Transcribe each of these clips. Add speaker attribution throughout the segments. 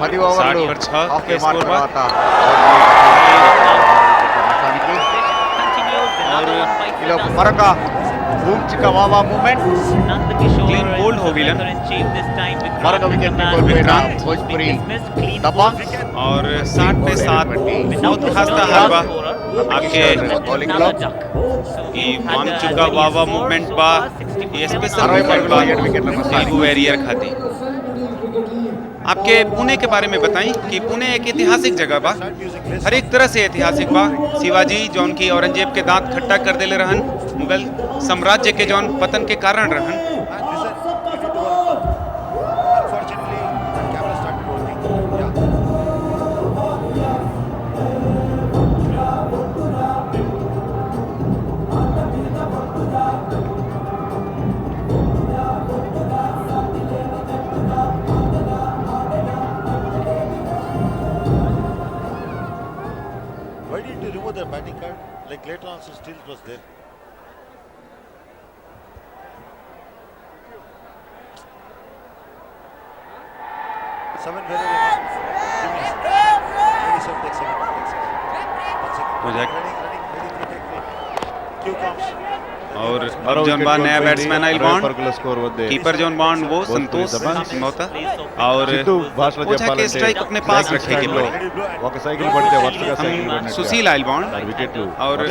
Speaker 1: 10 ఓవర్లు
Speaker 2: 60 पर 6
Speaker 1: హాఫ్
Speaker 2: के
Speaker 1: మార్క్
Speaker 2: स्कोर पर
Speaker 1: తర్వాత ఈలోపు మరొక బూమ్ చిక్క వావా మూమెంట్
Speaker 2: क्लीन बोल्ड हो विलन
Speaker 1: మరొక వికెట్ ని కోల్పోయిన భోజ్పురి దబాంగ్
Speaker 2: और 60 पे 7 बहुत खास्ता हलवा आपके
Speaker 1: बॉलिंग क्लब
Speaker 2: ఈ వామ్ చుका वावा मूवमेंट बा ये स्पेशल
Speaker 1: 60
Speaker 2: मूवमेंट बा
Speaker 1: पर 7 विकेट लगा
Speaker 2: तेलुगु वॉरियर खाती आपके पुणे के बारे में बताई कि पुणे एक ऐतिहासिक जगह बा हर एक तरह से ऐतिहासिक बा शिवाजी जौन की औरंगजेब के दांत खट्टा कर देले रहन मुगल साम्राज्य के जौन पतन के कारण रहन
Speaker 3: Why didn't you remove the batting card? Like later on, still it was there. Seven very well. Give me. 87, take seven. Take seven. 1 second.
Speaker 2: Project.
Speaker 3: Running. Cue comes.
Speaker 2: और अब जौन बा नया बैट्समैन आइल बॉन्ड
Speaker 4: स्कोर वद्दे
Speaker 2: कीपर जौन bond वो संतोष सिंगौता और
Speaker 4: భాషలో
Speaker 2: पूछा कि स्ट्राइक अपने पास रखे के लिए
Speaker 4: ఒక సైకిల్ పడితే వరుసగా సైకిల్ పడినట్టు
Speaker 2: सुशील आइल बॉन्ड
Speaker 4: వికెట్లు
Speaker 2: और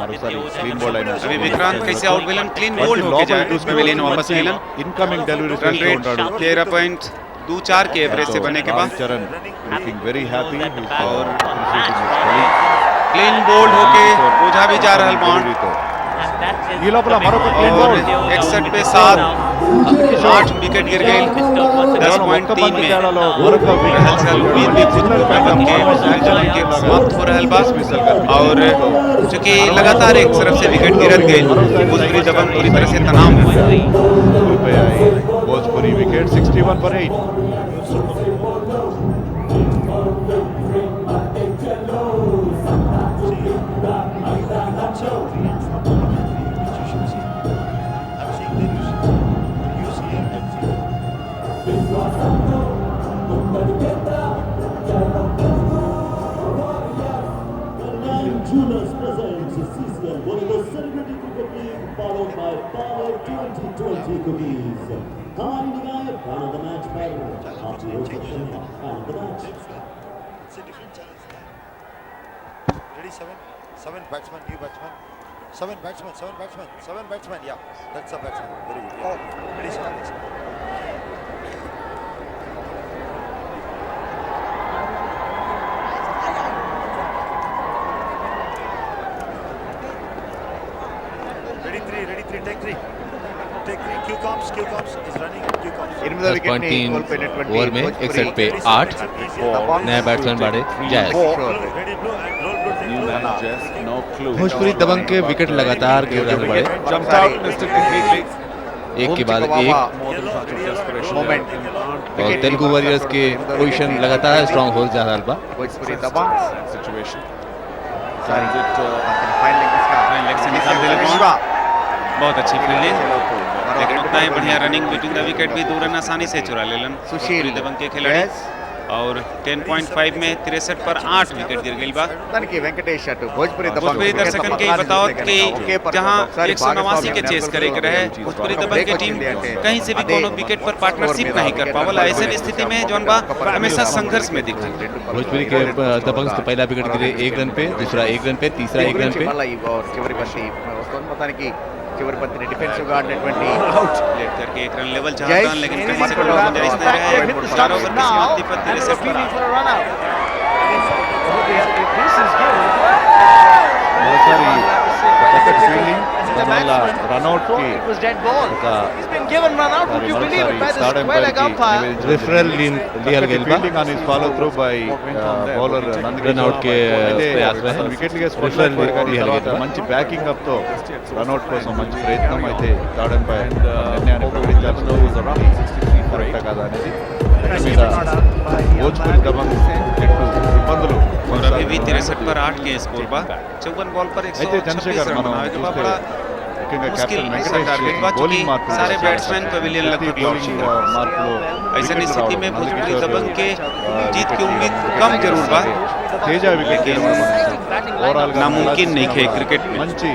Speaker 4: మరోసారి క్లీన్ బౌల్డ్ అయినా
Speaker 2: अभी विक्रांत कैसे आउट विलन क्लीन बोल्ड होके जाए पवेलियन वापस मिलन
Speaker 4: ఇన్కమింగ్ డెలివరీ
Speaker 2: रन
Speaker 4: చేస్తూ
Speaker 2: रेट
Speaker 4: ఉంటాడు
Speaker 2: 13.24 के एवरेज से बने के बाद
Speaker 4: చరణ్ లుకింగ్ వెరీ హ్యాపీ
Speaker 2: और क्लीन बोल्ड होके बोझा भी जा रहल बॉन्ड
Speaker 4: ఈ లోపల మరొక క్లీన్
Speaker 2: और
Speaker 4: బౌల్డ్
Speaker 2: 61 पे 7 8 विकेट गिर गए 10.3 में
Speaker 4: మరొక
Speaker 2: हलचल उम्मीद भी खुद को बन के के समाप्त हो रहल बा और चूंकि लगातार एक तरफ से विकेट गिरत गए भोजपुरी दबंग पूरी तरह से तनाव में
Speaker 4: కోల్పోయాయి Bhojpuri wicket 61 for 8
Speaker 5: Jewelers presents CCL Volleyball Celebrity Cricket League followed by Power 2020 cookies. Kamani Nigaya, man of the match by after man of the match.
Speaker 3: It's a different challenge. Ready, seven batsmen, new batsman. Seven batsmen. Yeah, that's a batsman. Very good. Yeah. Ready, seven. Ready, three. Take three. Cue comes. Is running. Cue comes.
Speaker 1: 8వ wicket ని
Speaker 6: 3
Speaker 1: కోల్పోయినటువంటి
Speaker 6: over में 61 पे 8
Speaker 1: दबांग
Speaker 6: नया batsman बाड़े जायज
Speaker 3: Ready, blue and roll blue.
Speaker 6: Bhojpuri Dabangg के wicket लगातार गिर रहे बड़े एक के बाद एक
Speaker 1: మూమెంట్
Speaker 6: और तेलुगु वॉरियर्स के पोजीशन लगातार स्ट्रांग होल जा रहा बा
Speaker 1: Bhojpuri Dabangg
Speaker 2: situation
Speaker 1: final
Speaker 2: leg से निकाल दिले
Speaker 1: विश्व
Speaker 2: बहुत अच्छी फील्डिंग लेकिन उतना ही बढ़िया रनिंग बिटवीन द विकेट भी 2 रन आसानी से चुरा लेलन
Speaker 1: सुशील
Speaker 2: भोजपुरी दबंग के खिलाड़ी और 10.5 में 63 पर 8 विकेट गिर गई बा
Speaker 1: దానికి వెంకటేష్ అటు భోజ్పురి దబాంగ్
Speaker 2: भोजपुरी दर्शकन के बताओ कि जहां 189 के चेस करे के रहे भोजपुरी दबंग की टीम कहीं से भी कोनो विकेट पर पार्टनरशिप नहीं कर पावल ऐसे स्थिति में जौन बा हमेशा संघर्ष में दिखी
Speaker 6: भोजपुरी के दबंग से पहला विकेट गिरे 1 रन पे दूसरा 1 रन पे तीसरा 1 रन पे
Speaker 1: మళ్ళీ ఈ ఓవర్ చివరి బంతి వస్తుంది మొత్తానికి చివరి బంతిని డిఫెన్సివ్ గా ఆడినటువంటి
Speaker 2: लेट करके 1 रन लेवल चाहता लेकिन कहीं से कोई गुंजाइश नहीं रहे 4 ओवर की समाप्ति पर 63 पर 8
Speaker 4: రన్అట్ కి
Speaker 6: रेफरल लिया गया बा
Speaker 4: fielding on his follow through by bowler
Speaker 6: run out के प्रयास में है
Speaker 4: వికెట్ గా
Speaker 6: रेफरल लिया गया
Speaker 4: మంచి బ్యాకింగ్ అప్ తో రన్అట్ కోసం మంచి ప్రయత్నం అయితే థర్డ్ అంపైర్ నిర్ణయాన్ని ప్రకటించాల్సిన కరెక్టా కాదా అనేది మీద భోజ్పురి దబంగ్ జట్టు ఇబ్బందులు
Speaker 2: और अभी भी 63 पर 8 के स्कोर बा 54 बॉल पर
Speaker 4: అయితే
Speaker 2: 126
Speaker 4: చంద్రశేఖర్
Speaker 2: रन
Speaker 4: మనం
Speaker 2: बनावे के बाद
Speaker 4: చూస్తే
Speaker 2: बड़ा मुश्किल सा टारगेट हुआ, चूंकि सारे बैट्समैन पवेलियन लगभग लौट चुके हैं। ऐसी स्थिति में भोजपुरी दबंग के जीत की उम्मीद कम जरूर बा, लेकिन नामुमकिन नहीं खे क्रिकेट में।
Speaker 4: మంచి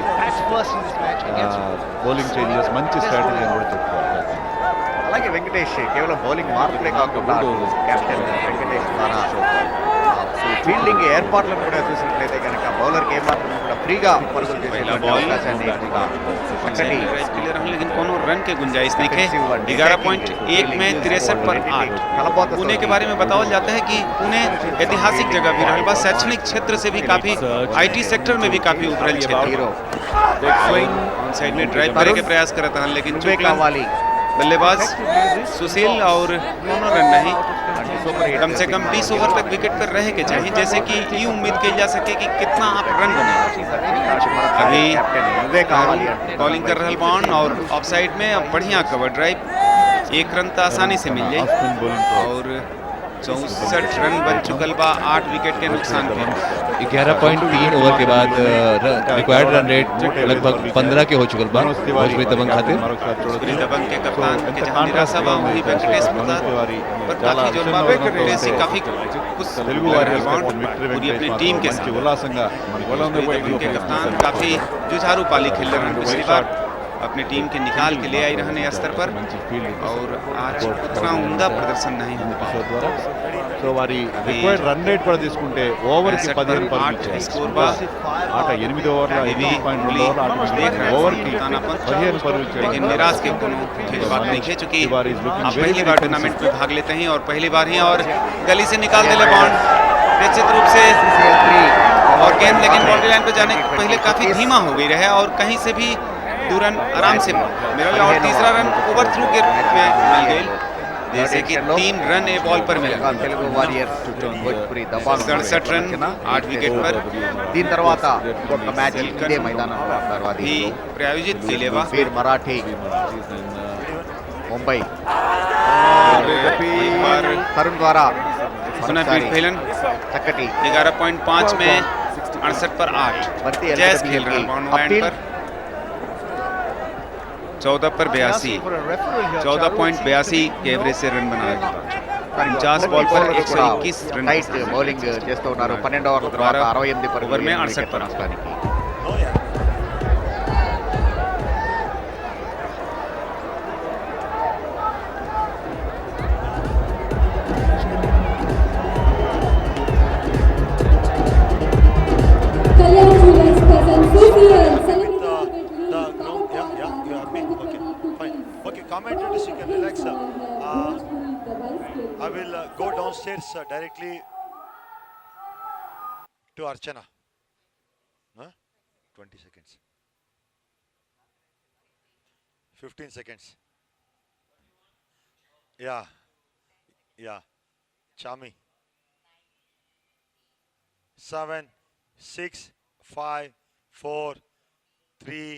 Speaker 4: బౌలింగ్ చేంజెస్, మంచి స్ట్రాటజీ అని కూడా చెప్పుకోవాలి.
Speaker 1: అలాగే వెంకటేష్ కేవలం బౌలింగ్ మార్పులే కాకుండా కెప్టెన్ వెంకటేష్ ద్వారా ఫీల్డింగ్ ఏర్పాట్లను కూడా చూసినట్లయితే కనుక బౌలర్కి ఏమాత్రం కూడా ఫ్రీగా పరుగులు చేసే అవకాశాన్ని కూడా చక్కటి
Speaker 2: लेकिन कोनो रन के गुंजाइश नहीं थे। 11.1 में 63 पर 8। पुणे के बारे में बताया जाता है कि पुणे ऐतिहासिक जगह भी रहा, शैक्षणिक क्षेत्र से भी काफी, IT सेक्टर में भी काफी उभरल क्षेत्र। साइड में ड्राइव करने के प्रयास करता है, लेकिन बल्लेबाज सुशील और दोनों रन नहीं, कम से कम 20 ओवर तक विकेट पर रहे के चाहिए, जैसे कि ये उम्मीद की जा सके कि कितना आप रन बने। अभी बॉलिंग कर रहा बॉन्ड और ऑफ साइड में अब बढ़िया कवर ड्राइव, 1 रन तो आसानी से मिल जाए और 64 रन बन चुकल बा, 8 विकेट के नुकसान पे।
Speaker 6: 11.3 ओवर के बाद रिक्वायर्ड रन रेट लगभग 15 के हो चुकल बा भोजपुरी दबंग खातिर।
Speaker 2: भोजपुरी दबंग के कप्तान के जहां निराशा बा, वही वेंकटेश प्रसाद पर काफी जोर बा। वेंकटेश से काफी कुछ पूरी अपनी टीम के साथ
Speaker 4: ఉల్లాసంగా
Speaker 2: भोजपुरी दबंग के कप्तान काफी जुझारू पाली खेल रहे हैं, पिछली बार अपनी टीम के निकाल के ले आई रहने स्तर पर, और आज उतना उम्दा प्रदर्शन नहीं हो पाया।
Speaker 4: సో వారి రిక్వైర్డ్ రన్ రేట్ కూడా తీసుకుంటే ఓవర్ కి 15 పరుగులు
Speaker 2: స్కోర్ బా
Speaker 4: ఆట 8 ఓవర్ల 8.2 ఓవర్ కి 15 పరుగులు
Speaker 2: लेकिन निराश के कोनो बात नहीं है, चूंकि आप पहली बार टूर्नामेंट में भाग लेते हैं और पहली बार ही और गली से निकाल दे बॉन्ड निश्चित रूप से, और गेंद लेकिन बाउंड्री लाइन पर जाने के पहले काफी धीमा हो गई रहे और कहीं से भी 2 रन आराम से मिला, और तीसरा रन ओवर थ्रू के रूप में मिल गई, जैसे कि 3 रन ए बॉल पर मिला।
Speaker 1: Telugu warriors Bhojpuri Dabangg
Speaker 2: 67 run 8 wicket पर।
Speaker 1: దీని తర్వాత ఇంకొక మ్యాచ్ ఇదే మైదానంలో ఆడతారు, అది
Speaker 2: भी प्रायोजित लीलेवा
Speaker 1: వీర్ మరాఠీ ముంబై తరుణ్ ద్వారా
Speaker 2: फैलन
Speaker 1: చక్కటి
Speaker 2: 11.5 में 68 पर 8 जैस खेल रहे हैं बाउंड लाइन पर 14 पर 14.82 के एवरेज से रन बनाए, 50 बॉल पर 121 रन
Speaker 1: టైట్ బౌలింగ్ చేస్తూ ఉన్నారు. 12 ఓవర్ల తర్వాత 68 పరుగులు
Speaker 2: ఓవర్ में 68 पर
Speaker 1: నష్టానికి.
Speaker 5: Kalyan Jewellers presents CCL Celebrity
Speaker 3: The
Speaker 5: Cricket League
Speaker 3: group,
Speaker 5: powered
Speaker 3: yeah,
Speaker 5: by
Speaker 3: you have me. Okay, fine. Okay, commentators, you can relax. I will go downstairs directly to Archana. Huh? 20 seconds. 15 seconds. Yeah. Chami. 7, 6, 5, 4, 3,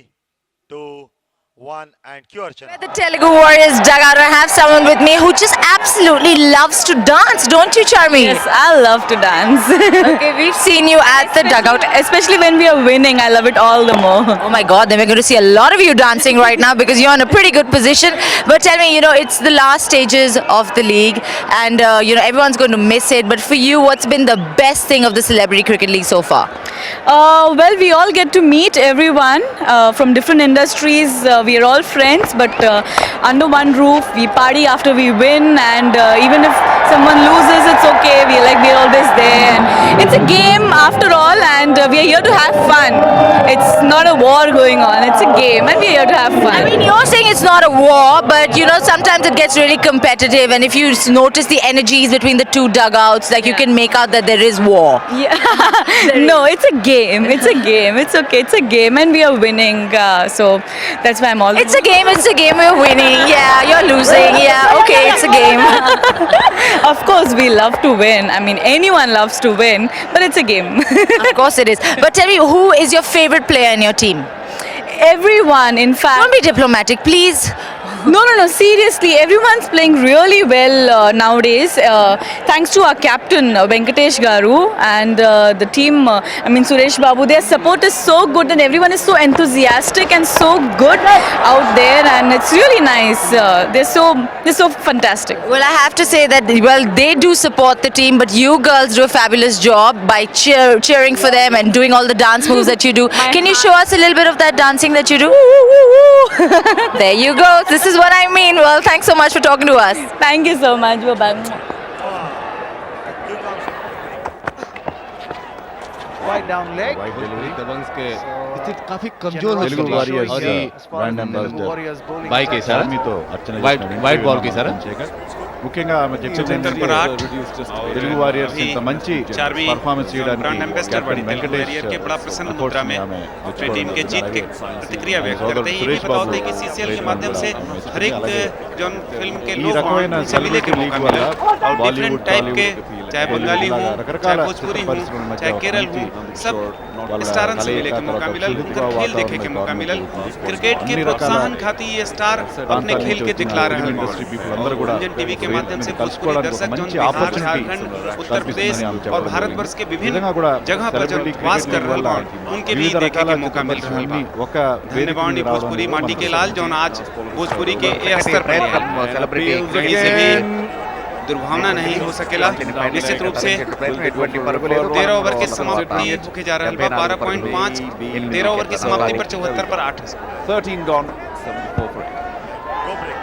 Speaker 3: 2, 1, and cue Archana.
Speaker 7: The Telugu Warriors dugout. I have someone with me who just absolutely loves to dance, don't you, Charmi?
Speaker 8: Yes, I love to dance.
Speaker 7: Okay, we've seen you at the dugout.
Speaker 8: Especially when we are winning, I love it all the more.
Speaker 7: Oh my God, then we're going to see a lot of you dancing right now because you're in a pretty good position. But tell me, it's the last stages of the league and, everyone's going to miss it. But for you, what's been the best thing of the Celebrity Cricket League so far?
Speaker 8: Well, we all get to meet everyone from different industries. We are all friends, but under one roof, we party after we win, and even if someone loses, it's okay. We're always there. And it's a game after all, and we are here to have fun. It's not a war going on. It's a game, and we are here to have fun.
Speaker 7: I mean, you're saying it's not a war, but sometimes it gets really competitive, and if you notice the energies between the two dugouts, you can make out that there is war.
Speaker 8: Yeah. No, it's a game. It's a game. It's okay. It's a game, and we are winning. So that's why I'm all.
Speaker 7: It's a game. We're winning. Yeah, you're losing. Yeah, okay, it's a game.
Speaker 8: Of course, we love to win. I mean, anyone loves to win, but it's a game.
Speaker 7: Of course it is. But tell me, who is your favorite player in your team?
Speaker 8: Everyone, in fact.
Speaker 7: Don't be diplomatic, please.
Speaker 8: No. Seriously, everyone's playing really well nowadays. Thanks to our captain Venkatesh Garu and the team. I mean Suresh Babu. Their support is so good, and everyone is so enthusiastic and so good out there, and it's really nice. They're so fantastic.
Speaker 7: Well, I have to say that, well, they do support the team, but you girls do a fabulous job by cheering for them and doing all the dance moves that you do. Can you show us a little bit of that dancing that you do? There you go. This is what I mean. Well, thanks so much for talking to us.
Speaker 8: Thank you so much. Bye-bye.
Speaker 1: Wide down leg.
Speaker 4: Wide delivery.
Speaker 6: Dabanggs के स्थिति काफी कमजोर हो
Speaker 4: తెలుగు
Speaker 6: चुकी
Speaker 4: warriors
Speaker 6: है और ये
Speaker 4: brand ambassador
Speaker 1: Warriors bowling.
Speaker 6: By के सारा
Speaker 4: ఆర్మీతో అర్చన
Speaker 6: White-
Speaker 4: చేసిన
Speaker 6: white ball కి సారా?
Speaker 4: చంద్రశేఖర్. ముఖ్యంగా ఆమె చెప్పింది
Speaker 2: सेंटर पर
Speaker 4: ఏంటంటే
Speaker 2: 8 और
Speaker 4: తెలుగు వారియర్స్
Speaker 2: अभी
Speaker 4: ఇంత మంచి
Speaker 2: चारवीं
Speaker 4: పర్ఫార్మెన్స్ చేయడానికి
Speaker 2: ब्रांड एम्बेसडर बड़ी
Speaker 4: కెప్టెన్
Speaker 2: तेलुगु
Speaker 4: వెంకటేష్
Speaker 2: वॉरियर के बड़ा प्रसन्न
Speaker 4: efforts
Speaker 2: मुद्रा
Speaker 4: ని
Speaker 2: में
Speaker 4: ఆమె
Speaker 2: अपनी टीम के जीत के प्रतिक्रिया व्यक्त
Speaker 4: సోదరుడు
Speaker 2: करते हैं। ये भी
Speaker 4: సురేష్
Speaker 2: बताते
Speaker 4: బాబు
Speaker 2: हैं कि सीसीएल के
Speaker 4: ప్రయత్నం
Speaker 2: माध्यम से
Speaker 4: కూడా ఆమె
Speaker 2: हर एक
Speaker 4: అలాగే
Speaker 2: जो फिल्म के
Speaker 4: ఈ
Speaker 2: लोग
Speaker 4: రకమైన
Speaker 2: हैं, उनसे मिले के
Speaker 4: celebrity
Speaker 2: मौका
Speaker 4: league
Speaker 2: मिला
Speaker 4: వల్ల
Speaker 2: और
Speaker 4: Bollywood,
Speaker 2: डिफरेंट टाइप के
Speaker 4: Tollywood,
Speaker 2: चाहे बंगाली हो,
Speaker 4: ఇలాగా
Speaker 2: चाहे
Speaker 4: రకరకాల
Speaker 2: भोजपुरी
Speaker 4: చిత్ర
Speaker 2: हो,
Speaker 4: పరిశ్రమల మధ్య
Speaker 2: चाहे
Speaker 4: ఒక
Speaker 2: केरल हो,
Speaker 4: మంచి
Speaker 2: सब
Speaker 4: వాళ్ళ
Speaker 2: स्टारन से मिले
Speaker 4: కలయిక,
Speaker 2: के मौका
Speaker 4: తర్వాత
Speaker 2: मिला,
Speaker 4: క్షుద్ర
Speaker 2: उनका खेल देखे के
Speaker 4: వాతావరణం
Speaker 2: मौका मिला।
Speaker 4: environment
Speaker 2: क्रिकेट के
Speaker 4: అన్ని
Speaker 2: प्रोत्साहन
Speaker 4: రకాల
Speaker 2: खाती ये स्टार अपने
Speaker 4: ప్రాంతాల
Speaker 2: खेल
Speaker 4: నుంచి
Speaker 2: के
Speaker 4: వచ్చిన
Speaker 2: दिखला रहे
Speaker 4: film
Speaker 2: हैं।
Speaker 4: industry people అందరూ కూడా
Speaker 2: इंडियन टीवी के माध्यम से भोजपुरी
Speaker 4: కలుసుకోవడానికి ఒక
Speaker 2: दर्शक जो
Speaker 4: మంచి
Speaker 2: बिहार,
Speaker 4: opportunity
Speaker 2: झारखंड, उत्तर प्रदेश
Speaker 4: కల్పిస్తుందని ఆమె
Speaker 2: और
Speaker 4: చెప్పడం
Speaker 2: भारतवर्ष के
Speaker 4: జరిగింది.
Speaker 2: विभिन्न
Speaker 4: నిజంగా కూడా
Speaker 2: जगह पर जो
Speaker 4: celebrity
Speaker 2: वास
Speaker 4: cricket
Speaker 2: कर
Speaker 4: league
Speaker 2: रहे
Speaker 4: వల్ల
Speaker 2: हैं उनके भी
Speaker 4: వివిధ
Speaker 2: देखे
Speaker 4: రకాల
Speaker 2: के मौका मिल रहा
Speaker 4: చిత్రపరిశ్రమల్ని
Speaker 2: है।
Speaker 4: ఒక వేదిక
Speaker 2: धन्यवाद
Speaker 4: మీద రావడం
Speaker 2: भोजपुरी
Speaker 4: అనేది
Speaker 2: माटी
Speaker 4: మన
Speaker 2: के लाल जो आज भोजपुरी के ए स्तर पर है।
Speaker 1: సెలబ్రిటీ
Speaker 2: कहीं से भी दुर्भावना नहीं हो सकेला। निश्चित रूप से 13 ओवर की समाप्ति होके जा रहा है 12.5 13 ओवर की समाप्ति पर 74 पर 8
Speaker 4: 13 gone 74 for 8.
Speaker 3: No break.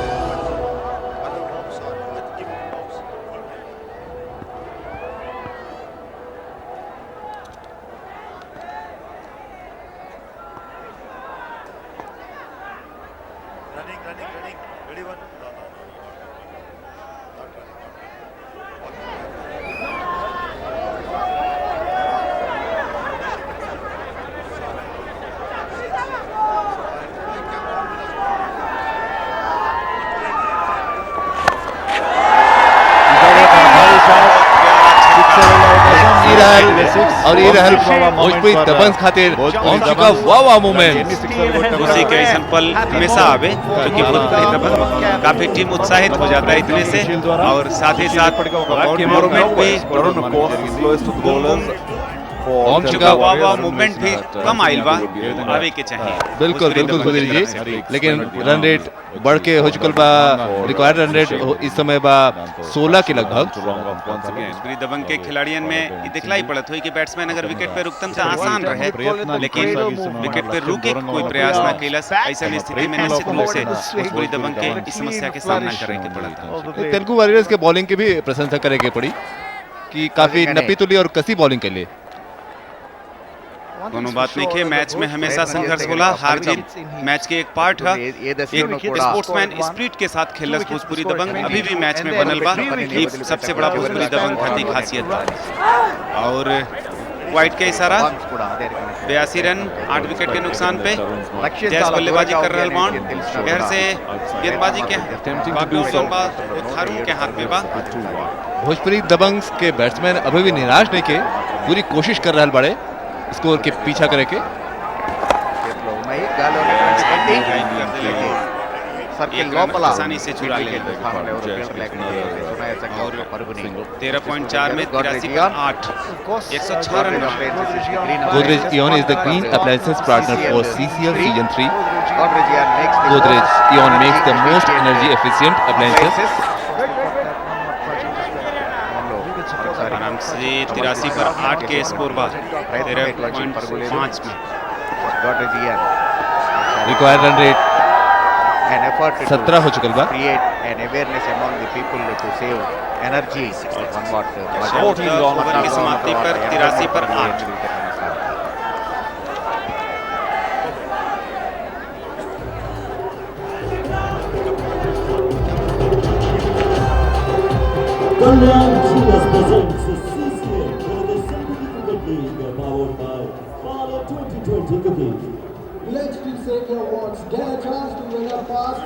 Speaker 3: Other homes are giving homes. Running. Ready one? No. Not running.
Speaker 6: और ये रहल भोजपुरी दबंग्स खातिर पहुंच चुका वाह मोमेंट
Speaker 2: उसी के ऐसा पल हमेशा आवे क्योंकि भोजपुरी दबंग काफी टीम उत्साहित हो जाता है इतने से और साथ ही साथ मूवमेंट भी
Speaker 6: पहुंच चुका
Speaker 2: वाह मूवमेंट भी कम आइल बा आवे के चाहिए
Speaker 6: बिल्कुल
Speaker 2: भोजपुरी
Speaker 6: बिल्कुल
Speaker 2: दबंग की
Speaker 6: सुधीर
Speaker 2: तरफ
Speaker 6: जी
Speaker 2: से।
Speaker 6: लेकिन रन रेट बढ़ के हो चुकल बा रिक्वायर्ड रन रेट इस समय बा 16 के लगभग
Speaker 2: भोजपुरी दबंग के खिलाड़ियों में ये दिखलाई पड़त हुई कि बैट्समैन अगर विकेट पे रुकतन तो आसान रहे लेकिन विकेट पे रुके कोई प्रयास ना कैलस ऐसा स्थिति में निश्चित रूप से भोजपुरी दबंग के इस समस्या के सामना करे के पड़ता
Speaker 6: तेलुगु वॉरियर्स के बॉलिंग की भी प्रशंसा करे के पड़ी कि काफी नपी तुली और कसी बॉलिंग के लिए
Speaker 2: दोनों बात नहीं है मैच में हमेशा संघर्ष होला हार जीत मैच के एक पार्ट है एक स्पोर्ट्समैन स्पिरिट के साथ खेलस भोजपुरी दबंग अभी भी मैच में बनल बा ये सबसे बड़ा भोजपुरी दबंग खाती खासियत बा और वाइट के इशारा 82 रन 8 विकेट के नुकसान पे जैस बल्लेबाजी कर रहा बाउंड शहर से गेंदबाजी के बाकी सोमबा थारू के हाथ में बा
Speaker 6: भोजपुरी दबंग्स के बैट्समैन अभी भी निराश नहीं के पूरी कोशिश कर रहा बड़े स्कोर के पीछा करे के
Speaker 1: సర్కిల్ లోపల
Speaker 2: आसानी से चुरा ले और 13.4 में 83 पर 8 106 run
Speaker 6: Godrej Eon is the green appliances partner for CCL Season 3. Godrej Eon makes the most energy efficient appliances.
Speaker 2: आराम से 83 पर 8 के स्कोर बा 13.5 में
Speaker 6: Required run rate 17 हो चुकल बा
Speaker 1: create an awareness among the people to save energy somewhat
Speaker 2: 14 over की समाप्ति पर 83 पर 8
Speaker 5: Kalyan Jewelers presents CCL for the Celebrity Cricket League powered by Power 2020 2020 cookies.
Speaker 9: Pledge to save your watch. Get a chance to win a pass.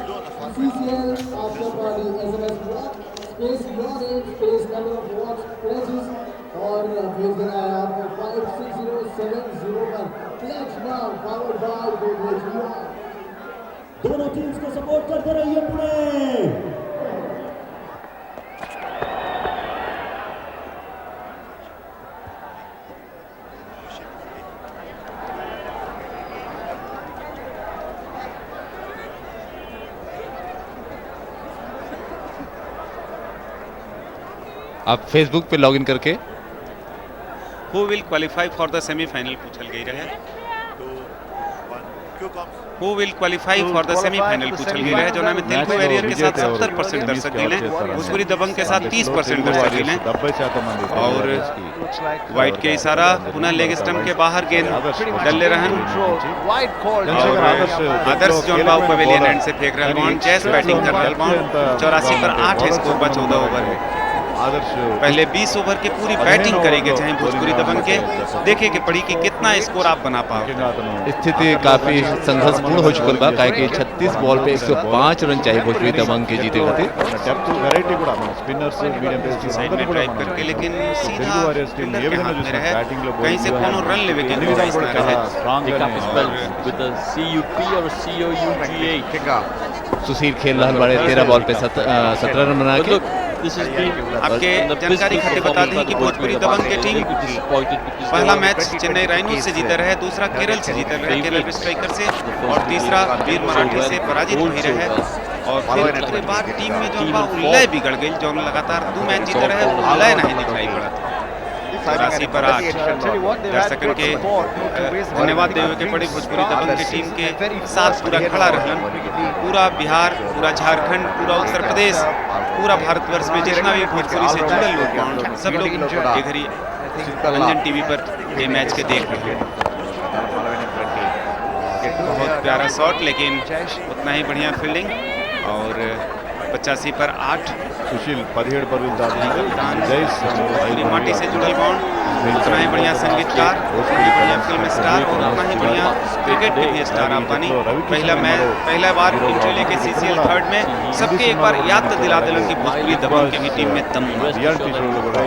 Speaker 9: CCL after party. SMS block. Space your name. Space number of watch pledges. और भेज देना है आपको 560701. Pledge now. Powered by Godrej.
Speaker 5: दोनों teams को support करते रहिए पुणे.
Speaker 6: आप फेसबुक पे लॉगिन करके
Speaker 2: who will qualify for the semifinal पूछल गई रहे.
Speaker 3: 2, 1. Q comes.
Speaker 2: Who will qualify for the semifinal पूछल गई रहे जो में तेलुगु वेरियर के साथ 70% दर्शक गिले, भोजपुरी दबंग के साथ 30% दर्शक गिले.
Speaker 4: 70% మంది
Speaker 2: और वाइट के इशारा पुनः लेग स्टंप के बाहर गेंद डले रहन. आदर्श जोन बाबू पवेलियन एंड से फेंक रहा बॉल. जैस बैटिंग कर रहा बॉल. 84 पर 8 है स्कोर बा 14 ओवर में.
Speaker 4: आदर्श
Speaker 2: पहले 20 ओवर के पूरी बैटिंग करेंगे चाहे भोजपुरी दबंग के. देखे कि पड़ी कि कितना स्कोर आप बना पाओ.
Speaker 6: स्थिति काफी संघर्षपूर्ण हो चुकल बा काहे कि 36 बॉल पे 105 रन चाहिए भोजपुरी दबंग के जीते खातिर.
Speaker 4: డెప్త్ వెరైటీ కూడా మన స్పిన్నర్స్ మీడియం పేసర్స్
Speaker 2: साइड में ड्राइव करके लेकिन सीधा
Speaker 4: తెలుగు వారియర్స్ టీం
Speaker 2: फील्डर
Speaker 4: ఏ
Speaker 2: के
Speaker 4: విధంగా
Speaker 2: हाथ में
Speaker 4: చూసిన
Speaker 2: रहे.
Speaker 4: బ్యాటింగ్ లో
Speaker 2: कहीं से कोनो रन लेवे के गुंजाइश ना रहे.
Speaker 4: స్ట్రాంగ్ గా
Speaker 10: with a CUP or a COUGA.
Speaker 6: सुशील खेल रहल बाड़े 13 बॉल पे 17 रन बना के.
Speaker 10: This has been
Speaker 2: आपके जानकारी खातिर बता दें कि भोजपुरी दबंग की टीम पहला मैच चेन्नई राइनोज से जीते रहे, दूसरा केरल से जीते रहे केरल स्ट्राइकर से, और तीसरा वीर मराठी से पराजित हुई रहे. और फिर उसके बाद टीम में जो उल्लय बिगड़ गई, जो लगातार 2 मैच जीते रहे उल्लय नहीं दिखाई पड़ा. 84 पर 8 दर्शकन के धन्यवाद देवे के पड़ी भोजपुरी दबंग की टीम के साथ पूरा खड़ा रहन. पूरा बिहार, पूरा झारखंड, पूरा उत्तर प्रदेश, पूरा भारतवर्ष में जितना भी भोजपुरी से जुड़े लोग सब लोग ये घड़ी रंजन टीवी पर ये मैच के देख रहे हैं. बहुत प्यारा शॉट लेकिन उतना ही बढ़िया फील्डिंग. और 85 पर 8
Speaker 4: సుశీల్ 17 పరుగులు దాటి జైస్
Speaker 2: पूरी माटी से जुड़ल बॉन्ड. उतना ही बढ़िया संगीतकार, उतना ही बढ़िया फिल्म स्टार और उतना ही बढ़िया क्रिकेट के भी स्टार आप बनी. पहला बार एंट्री लेके CCL थर्ड में सबके एक बार याद तो दिला दिलन कि भोजपुरी दबंग की भी टीम में दम है.
Speaker 4: రియాలిటీ షోలో కూడా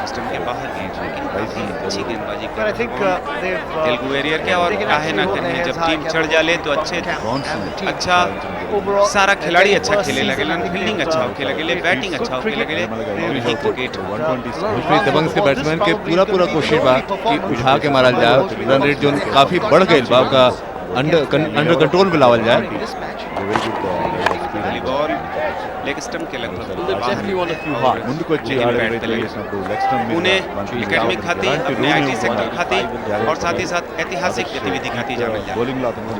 Speaker 2: सिस्टम के बाहर गेंद लेकिन काफी अच्छी गेंदबाजी कर तेलुगु वेरियर के. और काहे ना करें जब टीम चढ़ जाले तो अच्छा सारा खिलाड़ी अच्छा खेले लगे, फील्डिंग अच्छा होके लगे, बैटिंग अच्छा होके लगे. क्रिकेट
Speaker 6: भोजपुरी दबंग के बैट्समैन के पूरा कोशिश बा कि उठा के मारल जाए. रन रेट जो काफी बढ़ गई बा का अंडर कंट्रोल में लावल जाए.
Speaker 2: बॉल लेग स्टंप के लगभग
Speaker 4: ముందుకు వచ్చి ఆడే ప్రయత్నం చేసినప్పుడు లెగ్ స్టంప్ మీద
Speaker 2: पुणे एकेडमी खाती, अपने IT सेक्टर खाती और साथ ही साथ ऐतिहासिक गतिविधि खाती जावल जाए.
Speaker 4: బౌలింగ్ లో అతను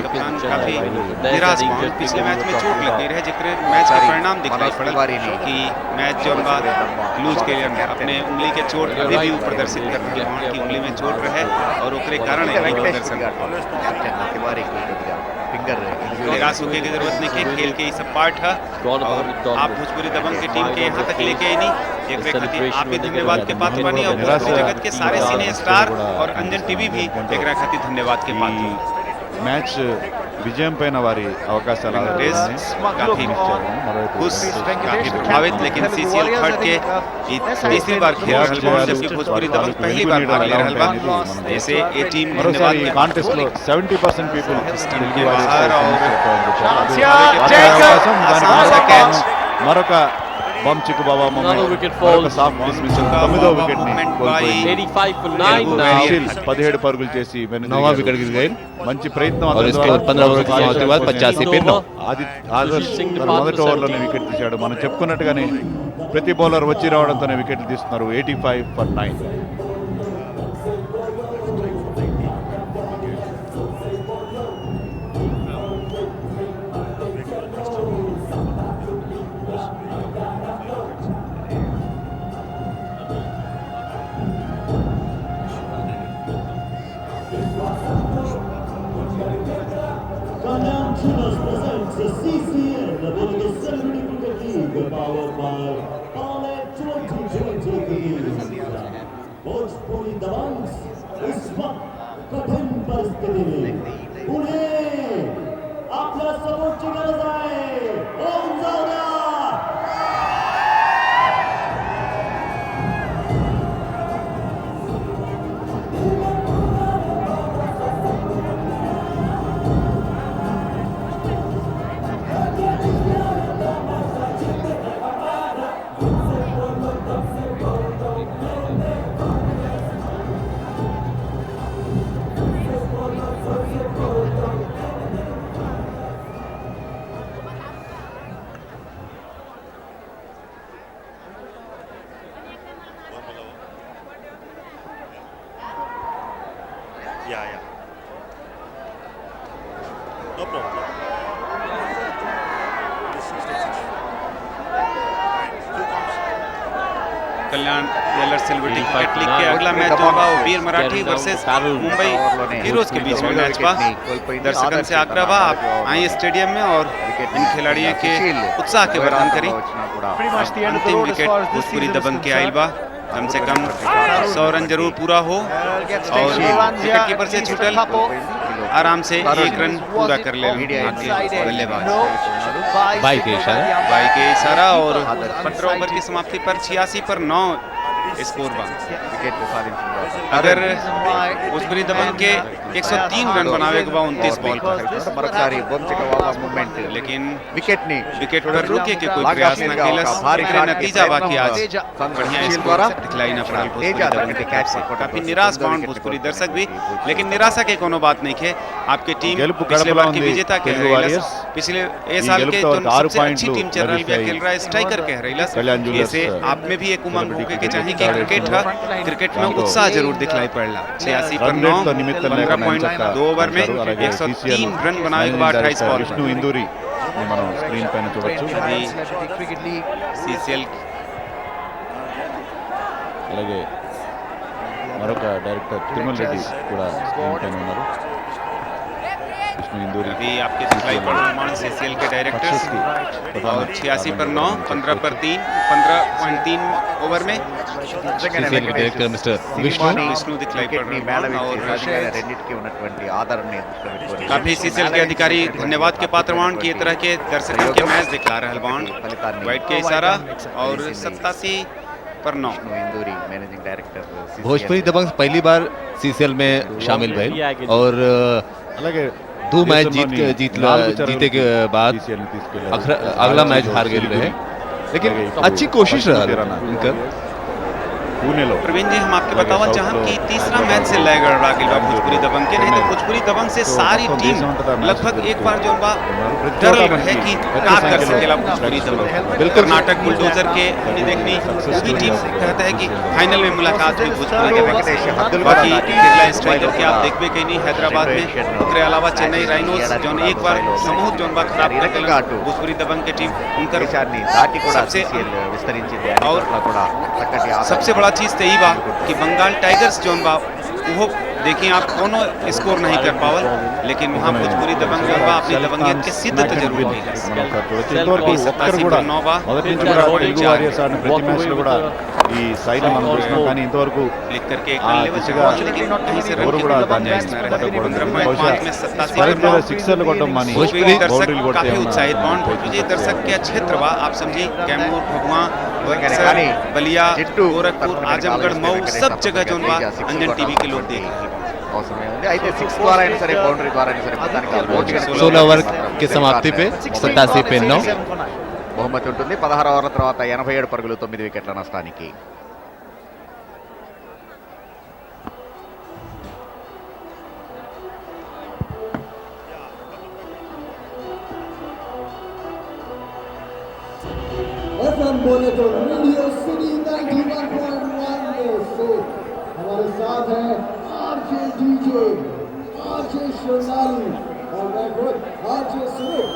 Speaker 2: कप्तान काफी निराश हुआ. पिछले मैच में चोट लग गई रहे जिक्र मैच का परिणाम दिखाई पड़ा कि मैच जो लूज के लिए अपने उंगली के चोट अभी भी प्रदर्शित कर रहे हैं कि उंगली में चोट रहे और ओकरे कारण प्रदर्शन निराश होने की जरूरत नहीं है. खेल के सब पार्ट है और आप भोजपुरी दबंग की टीम के यहाँ तक लेके आई नहीं एक खातिर आप भी धन्यवाद के पात्र बनी और भोजपुरी जगत के सारे सिने स्टार और अंजन टीवी भी एक खातिर धन्यवाद के पात्र.
Speaker 4: మ్యాచ్ విజయం పైన వారి అవకాశాలు
Speaker 2: काफी खुश, काफी प्रभावित. लेकिन CCL थर्ड के तीसरी बार खेल रहल बा जबकि भोजपुरी दबंग पहली बार भाग ले रहल बा. ऐसे ये टीम धन्यवाद के
Speaker 4: కాంటెస్ట్ లో 70% పీపుల్
Speaker 2: के बाहर
Speaker 4: कैच మరొక బమ్ చిక్కు బాబా మరొక సాఫ్ట్ డిస్మిసల్ 9వ వికెట్ ని కోల్పోయి
Speaker 10: 85 for 9 now.
Speaker 4: 17 పరుగులు చేసి
Speaker 6: 9वां विकेट गिर गए
Speaker 4: మంచి ప్రయత్నం
Speaker 6: और इसके बाद 15 ओवर की समाप्ति के बाद 85 पे 9.
Speaker 4: ఆదర్శ్ మొదటి ఓవర్లోనే వికెట్ తీశాడు. మనం చెప్పుకున్నట్టుగానే ప్రతి బౌలర్ వచ్చి రావడంతోనే వికెట్లు తీస్తున్నారు. 85 for 9.
Speaker 5: Kalyan Jewelers presents the CCL, the Celebrity Cricket League, powered by Pale 2020 cookies. Bhojpuri Dabangs is
Speaker 3: Yeah. No problem. This is 66. Two counts.
Speaker 2: Kalyan jewellers silver ticket league के अगला match जो होगा वो वीर Marathi versus Mumbai heroes के बीच में match हुआ। दर्शकों से आग्रह हुआ आप आइए स्टेडियम में और इन खिलाड़ियों के उत्साह के वर्धन करें। अंतिम विकेट भोजपुरी दबंग के आइल बा, कम से कम 100 रन जरूर पूरा हो और विकेट कीपर से छूटल आराम से 1 रन पूरा कर ले बल्लेबाज।
Speaker 6: बाई के
Speaker 2: इशारा और 15 ओवर की समाप्ति पर 86 पर 9 स्कोर बा। अगर भोजपुरी दबंग के 103 रन बनावे के बाद 29 बॉल पर, लेकिन विकेट पर रुके के कोई प्रयास न केलस। एकरे नतीजा बा कि आज बढ़िया स्कोर दिखलाई न पड़ल भोजपुरी दबंग के कैच से। काफी निराश बाउंड भोजपुरी दर्शक भी, लेकिन निराशा के कोनो बात नहीं है। आपके टीम पिछले बार की विजेता कह रही, पिछले ए साल के जो सबसे अच्छी टीम चल रही है खेल रहा है स्ट्राइकर कह रही। ऐसे आप में भी एक उमंग होके के चाहिए कि क्रिकेट में उत्साह जरूर दिखलाई पड़ला। 86 पर 9 15.2 ओवर में 103 रन बनाए के बाद 28 बॉल।
Speaker 4: విష్ణు ఇందూరి మనం స్క్రీన్ పైన చూడొచ్చు।
Speaker 2: सीसीएल
Speaker 4: అలాగే మరొక డైరెక్టర్ తిరుమల రెడ్డి కూడా స్క్రీన్ పైన ఉన్నారు। विष्णु इंदूरी
Speaker 2: अभी आपके दिखलाई पड़ रहे सीसीएल के डायरेक्टर्स और 86 पर 9 15 पर 3 15.3 ओवर में
Speaker 6: सीसीएल के डायरेक्टर मिस्टर विष्णु
Speaker 2: दिखलाई पड़ रहे हैं और काफी सीसीएल के अधिकारी धन्यवाद के पात्रवान की तरह के दर्शकों के मैच दिखला रहे बाउंड वाइट के इशारा और 87 पर 9
Speaker 1: मैनेजिंग डायरेक्टर
Speaker 6: भोजपुरी दबंग पहली बार सीसीएल में शामिल भइल और
Speaker 4: అలాగే
Speaker 6: 2 मैच जीते के बाद अगला मैच हार गए रहे, लेकिन अच्छी कोशिश रहा इनका।
Speaker 2: प्रवीण जी हम आपके बतावा चाहम कि तीसरा मैच से लय गड़बड़ा गई बा भोजपुरी दबंग के। नहीं तो भोजपुरी दबंग से सारी टीम लगभग एक बार जो बा डर रहे कि का कर सकेला भोजपुरी दबंग। कर्नाटक बुलडोजर के हमने देखनी पूरी टीम कहता है कि फाइनल में मुलाकात हुई भोजपुरी के बाकी केरला स्ट्राइकर के आप देखबे कहीं नहीं हैदराबाद में। ओकरे अलावा चेन्नई राइनोज जो एक बार समूह जो बा खराब कर देला भोजपुरी दबंग के टीम उनकर सबसे और सबसे बड़ा चीज तो यही बा कि बंगाल टाइगर्स जोन बा वो देखिए आप कोनो स्कोर नहीं कर पावल, लेकिन वहाँ भोजपुरी दबंग जो बा अपनी दबंगियत के सिद्ध तो जरूर की। 87 पर 9 बा
Speaker 4: మొదటి నుంచి కూడా తెలుగు వారియర్స్ ఆడిన ప్రతి మ్యాచ్ లో కూడా ఈ సైడ్ మనం చూసినాం, కానీ ఇంతవరకు
Speaker 2: क्लिक करके
Speaker 4: ఆ దిశగా ఎవరు కూడా దాన్ని బహుశా సిక్సర్లు కొట్టడం మాని బౌండరీలు కొడితే
Speaker 2: काफी उत्साहित बाउंड भोजपुरी दर्शक के क्षेत्र बा। आप समझिए कैमूर भगवा बलिया गोरखपुर आजमगढ़ मऊ सब जगह जो बा अंजन टीवी के लोग देख रहे हैं।
Speaker 1: అయితే 6 ద్వారా అయినా సరే బౌండరీ ద్వారా అయినా సరే మొత్తానికి
Speaker 6: 16 ओवर की समाप्ति पे 87 पे 9
Speaker 1: బహుమతి ఉంటుంది। 16 ఓవర్ల తర్వాత 87 పరుగులు 9 వికెట్ల నష్టానికి।
Speaker 9: FM बोले तो रेडियो सिटी 91.1 से हमारे साथ हैं आरजे डीजे आरजे शर्नाली और मैं खुद आरजे सुरेश।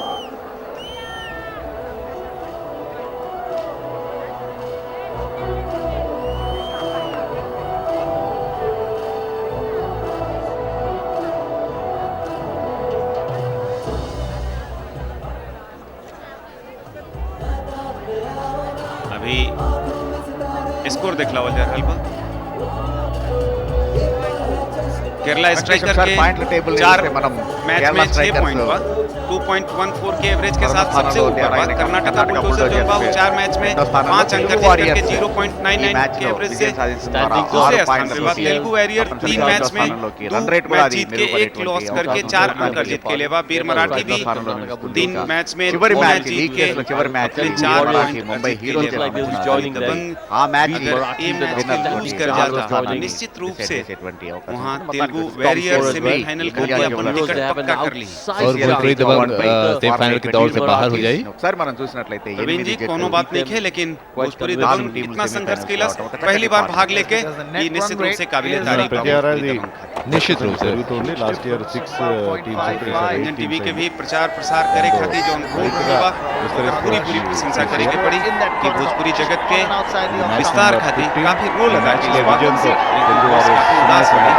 Speaker 2: अभी स्कोर देख ला वजह हल्का केरला स्ट्राइकर के 4 मैच में 6 पॉइंट बा 2.14 के एवरेज के साथ सबसे ऊपर बा। कर्नाटक बुलडोजर जो बा 4 मैच में 5 अंक जीत करके 0.99 के एवरेज से दूसरे स्थान पे बा। तेलुगु वॉरियर 3 मैच में 2 मैच जीत के 1 लॉस करके 4 अंक जीत के लेवा। वीर मराठी भी 3 मैच में 2 मैच जीत के 4
Speaker 1: मुंबई हीरोज
Speaker 2: आ मैच लूज कर जाता निश्चित रूप से वहां तेलुगु वॉरियर से भी फाइनल कर लिया, टिकट पक्का कर ली।
Speaker 6: और भोजपुरी दबंग सेमीफाइनल की दौड़ से बाहर हो जाए।
Speaker 1: ఒకసారి మనం చూసినట్లయితే
Speaker 2: प्रवीण जी कोनो बात नहीं है, लेकिन भोजपुरी दबंग इतना संघर्ष किया, पहली बार भाग लेके ये निश्चित रूप से काबिले तारीफ है।
Speaker 6: निश्चित रूप से
Speaker 4: జరుగుతుంది last year 6 teams
Speaker 2: Indian TV के भी प्रचार प्रसार करे खातिर जो पूरी पूरी प्रशंसा करे के पड़ी कि भोजपुरी जगत के विस्तार खातिर काफी रोल अदा किया। उदास बड़ी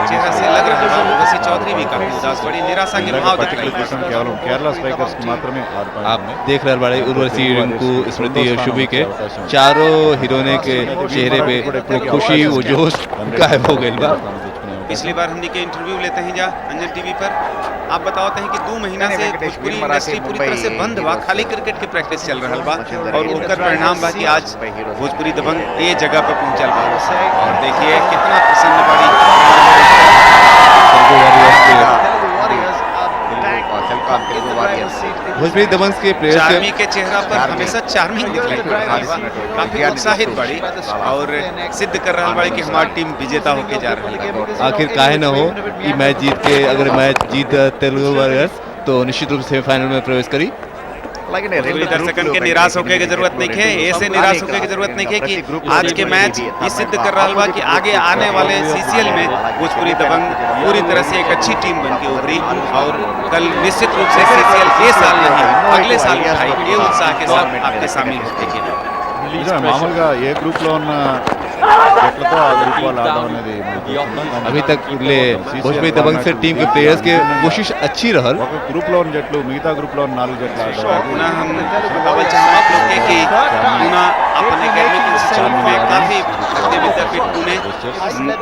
Speaker 2: चेहरा से लग रहा है वैसे चौधरी भी काफी उदास बड़ी निराशा के भाव दिख रही है।
Speaker 4: కేవలం కేరళ స్ట్రైకర్స్ కి మాత్రమే
Speaker 6: आप देख रहे बड़े उर्वशी, रिंकू, स्मृति और शुभी के चारों हीरोने के चेहरे पे खुशी वो जोश गायब हो गई बा।
Speaker 2: पिछली बार हमने के इंटरव्यू लेते हैं जा अंजन टीवी पर, आप बताते हैं कि 2 महीना से भोजपुरी इंडस्ट्री पूरी तरह से बंद बा, खाली क्रिकेट के प्रैक्टिस चल रहा बा और ओकर परिणाम बा कि आज भोजपुरी दबंग ये जगह पे पहुंचल बा। और देखिए कितना प्रसन्न बड़ी
Speaker 6: भोजपुरी दबंग के प्लेयर्स
Speaker 2: चार्मी के चेहरा पर हमेशा चार्मिंग दिखलाई पड़ रहा है, काफी उत्साहित बड़ी और सिद्ध कर रहा बड़ी कि हमारी टीम विजेता होके जा रही है।
Speaker 6: आखिर काहे न हो कि मैच जीत के, अगर मैच जीत तेलुगु वारियर्स तो निश्चित रूप से सेमीफाइनल में प्रवेश करी।
Speaker 2: दर्शकन के निराश होने की जरूरत नहीं है, ऐसे निराश होने की जरूरत नहीं है कि आज के मैच ये सिद्ध कर रहा बा कि आगे आने वाले सीसीएल में भोजपुरी दबंग पूरी तरह से एक अच्छी टीम बन के उभरी और कल निश्चित रूप से सीसीएल ये साल नहीं अगले साल उठाई, ये उत्साह के साथ आपके शामिल होते हैं।
Speaker 4: మామూలుగా ఏ గ్రూప్ లో ఉన్న జట్లతో ఆ గ్రూప్ వాళ్ళు ఆడడం అనేది
Speaker 6: अभी तक भोजपुरी दबंग से टीम के प्लेयर्स के कोशिश अच्छी रहल।
Speaker 4: ఒక గ్రూప్ లో ఉన్న జట్లు మిగతా గ్రూప్ లో ఉన్న 4 जట్లు ఆడడం
Speaker 2: हम बतावल चाहते आप लोग के कि पुणे अपन एकेडमिक इंस्टीट्यूट में काफी भारतीय विद्यापीठ पुणे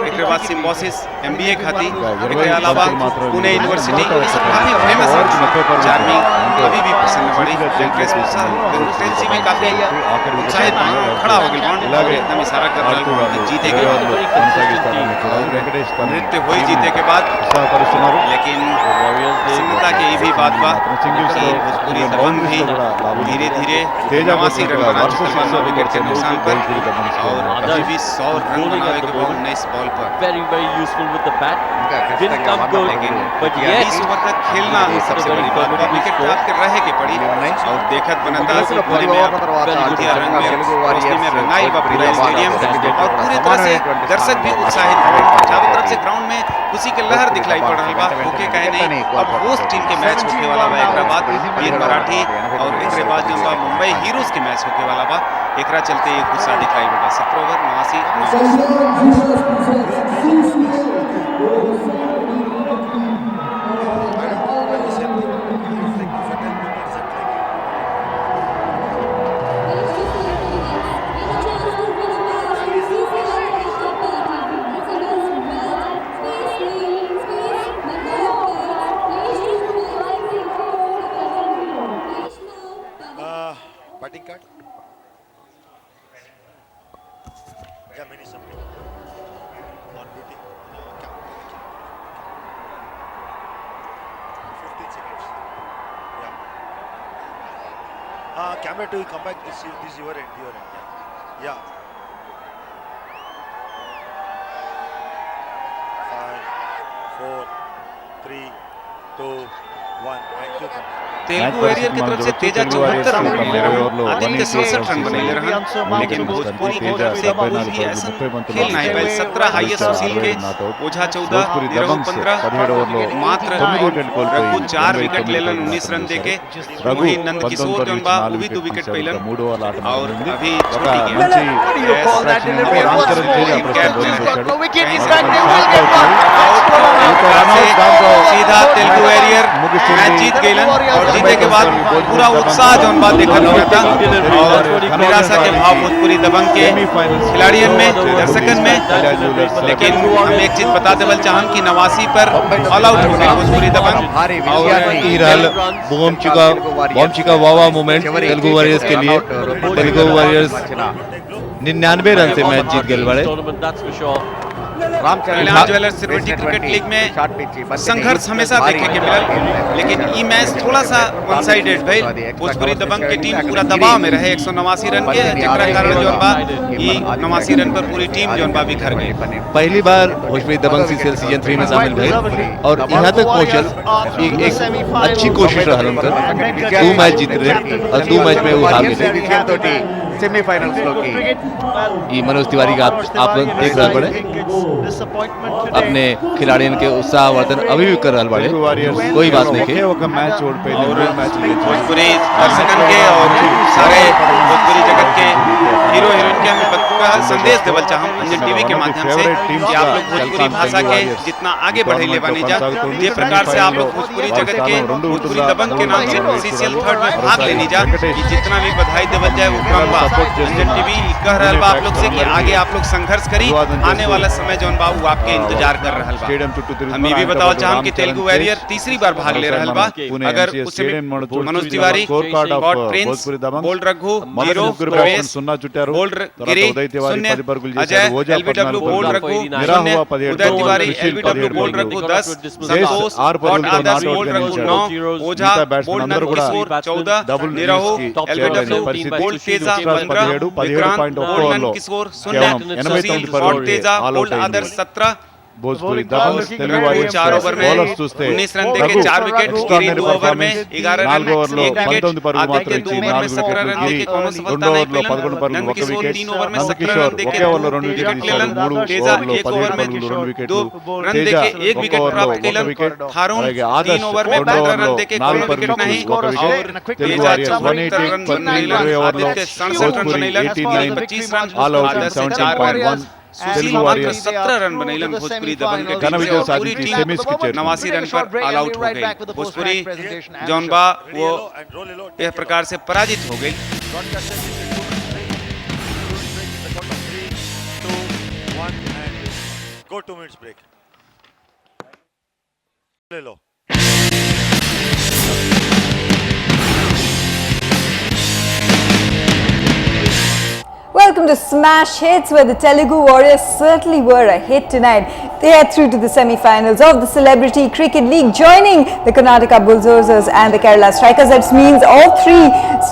Speaker 2: एक बाद सिम्बोसिस एमबीए खाती एक अलावा पुणे यूनिवर्सिटी काफी फेमस है। चार्मी अभी भी प्रसन्न बड़ी वेंकटेश में काफी उत्साहित खड़ा हो गई एकदम इशारा कर रहा है जीते के बाद नृत्य हुई जीते के बाद, लेकिन चिंता की ये भी बात बा कि भोजपुरी दबंग भी धीरे धीरे 89 रन बना चुका है विकेट के नुकसान पर और अभी भी 100 रन बनावे के बाद 19 बॉल पर
Speaker 10: Very useful with the bat. Didn't come good, but yet
Speaker 2: 20 over तक खेलना सबसे बड़ी बात है। विकेट प्राप्त कर रहे के पड़ी और देखत बनता पूरे में भारतीय रंग में रोशनी में रंगाई बा पूरा स्टेडियम और पूरी तरह से दर्शक भी उत्साहित हुए। चारों तरफ से ग्राउंड में खुशी के लहर दिखलाई पड़ रहा बा। ओके कहे नहीं, अब होस्ट टीम के मैच होने वाला बा एकरा बाद वीर मराठी और एकरे बाद जो बा मुंबई हीरोज के मैच होने वाला बा, एकरा चलते एक उत्साह दिखलाई पड़ा। 17 ओवर
Speaker 3: 89 बैटिंग कार्ड या mini something on duty 15 seconds yeah camera to come back, this your end yeah 5 4 3 2 1 and 2
Speaker 2: Telugu warrior की तरफ से तेजा 74 रन बने रहे, आदित्य 67 रन बने रहे, लेकिन भोजपुरी की तरफ से कोई भी ऐसा खेल नहीं पाया। 17 हाईएस्ट सुशील के, ओझा 14, निरहु 15, मात्र रघु 4 विकेट लेलन 19 रन देके, वही नंद किशोर जोन बा वो भी 2 विकेट पेलन और अभी छोटी सीधा तेलुगु वॉरियर मैच जीत गइलन और जीते के बाद पूरा उत्साह जोन बात देखा था और निराशा के भाव भोजपुरी दबंग के खिलाड़ियों में, दर्शकन में। लेकिन हम एक चीज बताते बल चाहन कि 89 पर ऑल आउट हो गए भोजपुरी दबंग और
Speaker 6: बॉम चिका वावा मोमेंट तेलुगु वॉरियर्स के लिए। तेलुगु वॉरियर्स 99 रन से मैच जीत गए बड़े।
Speaker 2: रिलायंस ज्वेलर्स सिरवटी क्रिकेट लीग में संघर्ष हमेशा देखे के मिलल, लेकिन ई मैच थोड़ा सा वन साइडेड भइल। भोजपुरी दबंग के टीम पूरा दबाव में रहे 189 रन के, जेकरा कारण जोन बा ई 89 रन पर पूरी टीम जोन बा बिखर गई।
Speaker 6: पहली बार भोजपुरी दबंग सीसीएल सीजन 3 में शामिल भइल और यहाँ तक पहुंचल एक अच्छी कोशिश रहा उनकर। 2 मैच जीत रहे और 2 मैच में वो हार गए।
Speaker 1: सेमीफाइनल्स लोग
Speaker 6: ये मनोज तिवारी का आप देख रहे बड़े अपने खिलाड़ियों के उत्साहवर्धन अभी भी कर रहा बड़े, कोई बात नहीं के
Speaker 4: ఒక మ్యాచ్ ఓడిపోయింది,
Speaker 2: और
Speaker 4: 3 మ్యాచ్లు గెలిచారు।
Speaker 2: भोजपुरी दर्शकन के और सारे भोजपुरी जगत के हीरो हीरोइन के हम संदेश देवल चाहम अंजन टीवी के माध्यम से कि आप लोग भोजपुरी भाषा के जितना आगे बढ़े ले बनी जा, जे प्रकार से आप लोग भोजपुरी जगत के भोजपुरी दबंग के नाम से सीसीएल 3 में भाग लेनी जा, कि जितना भी बधाई देवल जाए वो कम बा। अंजन टीवी कह रहा बा आप लोग से कि आगे आप लोग संघर्ष करी, आने वाला समय जौन बा वो आपके इंतजार कर रहा बा। हम ये भी बताओ चाहम कि तेलुगु वॉरियर तीसरी बार भाग ले रहा बा। अगर उसमें Manoj Tiwari, caught Prince, bowled Raghu, zero, Pravesh, bowled Giri, शून्य, अजय, एलबीडब्ल्यू, बोल्ड रघु, शून्य, Uday Tiwari, LBW, bowled Raghu 10, Santosh, caught Adarsh, bowled Raghu 9, Ojha, bowled Nand Kishore 14, Nirahua, LBW, bowled Teja 15, Vikrant, bowled Nand Kishore 0, Sushil, caught Teja, bowled Adarsh 17,
Speaker 4: Bhojpuri Dabangg Telugu Warriors
Speaker 2: 4 over में
Speaker 4: बॉलर्स చూస్తే
Speaker 2: 19 रन देके 4 विकेट, गिरी 2 ओवर में 11 रन
Speaker 4: 4 ఓవర్లో
Speaker 2: 1 विकेट,
Speaker 4: 19 పరుగులు
Speaker 2: आदित्य
Speaker 4: మాత్రం
Speaker 2: 2
Speaker 4: ఇచ్చి
Speaker 2: ओवर में
Speaker 4: 4
Speaker 2: 17 रन
Speaker 4: వికెట్లు
Speaker 2: देके कोनो
Speaker 4: గిరి
Speaker 2: सफलता
Speaker 4: 2
Speaker 2: नहीं
Speaker 4: ఓవర్లో 11
Speaker 2: मिलन।
Speaker 4: పరుగులు
Speaker 2: नंद
Speaker 4: 1
Speaker 2: किशोर
Speaker 4: विकेट,
Speaker 2: 3 ओवर में
Speaker 4: नंद
Speaker 2: 17
Speaker 4: किशोर
Speaker 2: रन देके
Speaker 4: ఒకే ఓవర్లో 2
Speaker 2: विकेट
Speaker 4: వికెట్లు
Speaker 2: लेलन,
Speaker 4: ఇచ్చారు 3
Speaker 2: तेजा
Speaker 4: ఓవర్లో
Speaker 2: 1 ओवर
Speaker 4: 17
Speaker 2: में
Speaker 4: పరుగులు 2 వికెట్లు,
Speaker 2: 2 रन
Speaker 4: తేజ
Speaker 2: देके 1
Speaker 4: ఒక
Speaker 2: विकेट
Speaker 4: ఓవర్లో
Speaker 2: प्राप्त
Speaker 4: 1
Speaker 2: केलन,
Speaker 4: వికెట్,
Speaker 2: थारून
Speaker 4: అలాగే
Speaker 2: 3
Speaker 4: ఆదర్శ్
Speaker 2: ओवर में
Speaker 4: 2
Speaker 2: 15
Speaker 4: ఓవర్లో
Speaker 2: रन देके
Speaker 4: 4
Speaker 2: कोई विकेट
Speaker 4: పరుగులు
Speaker 2: नहीं,
Speaker 4: 1 వికెట్,
Speaker 2: और
Speaker 4: తెలుగు
Speaker 2: तेजा
Speaker 4: వారియర్స్
Speaker 2: 74 रन
Speaker 4: 188
Speaker 2: बनैलन,
Speaker 4: 20 ఓవర్లో
Speaker 2: आदित्य 67 रन
Speaker 4: भोजपुरी
Speaker 2: बनैलन,
Speaker 4: 89
Speaker 2: 25 run,
Speaker 4: all out
Speaker 2: Adarsh 4
Speaker 4: 17.1
Speaker 2: Sushil
Speaker 4: Telugu
Speaker 2: मात्र
Speaker 4: వారియర్స్
Speaker 2: 17 रन बनैलन भोजपुरी दबंग के
Speaker 4: ఘన
Speaker 2: टीम से,
Speaker 4: విజయం
Speaker 2: और पूरी
Speaker 4: సాధించి
Speaker 2: टीम
Speaker 4: సెమీస్ కి చేరుకుంది।
Speaker 2: 89 रन पर ऑल आउट हो गई। भोजपुरी जौन बा वो इस प्रकार से पराजित हो गई।
Speaker 3: Go 2 minutes break. ले लो।
Speaker 11: Welcome to Smash Hits, where the Telugu Warriors certainly were a hit tonight. They are through to the semi-finals of the Celebrity Cricket League, joining the Karnataka Bulldozers and the Kerala Strikers. That means all 3